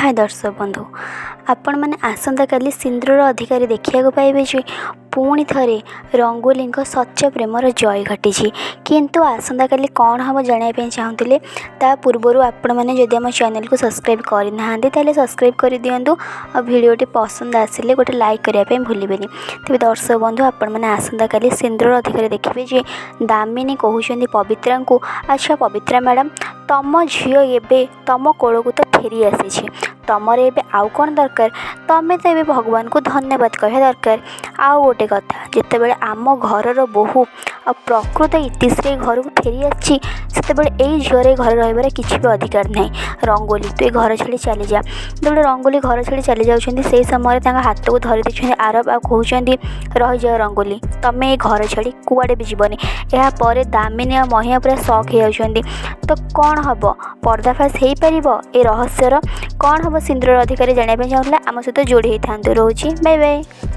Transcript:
हाय दर्शक बंधु आपण मैंने आसंता काली सिंदूर अधिकारी देखा पाइबे जे पुणी थे रंगोली सच्चा प्रेमर जय घटी किंतु आसंता काली कौन हम जानापी चाहूँगे ता पूर्वर आपण मैंने जदि आम चैनल को सब्सक्राइब करना तेल सब्सक्राइब कर दिंतु और भिडियोटी पसंद आसिले गोटे लाइक करने भूलें तेज दर्शक बंधु आपण मैंने आसंता काली सिंदूर अधिकारी देखिए जे दामिनी कहते पवित्रा को अच्छा पवित्रा मैडम तम झील एवं तम कोल को तो फेरी आसी तुमर एवं आउ कौन दरकार तुम्हें तो ये भगवान को धन्यवाद कह दरकार आउ गोटे कथा जितेबाला आम घर बोहू आ प्रकृत इतिश्री घर को फेरी आसी यही झील घर रही किसी भी अधिकार ना रंगोली तु घर छाड़ी चली जा जो रंगोली घर छाड़ी चली जाऊँच से समय हाथ को धरी देते आरब आ कहते रही जाओ रंगोली तुम्हें ये घर छाड़ी कुआड़े भी जीवनी यापर दामिनी और महिमा पूरा शक हो तो कौन हम पर्दाफाश हो पार ए रहस्यर कौन हम सिंदूर अधिकारी जानापी चाहूँगा आम सहित जोड़ी होता रोचे बाय बाय।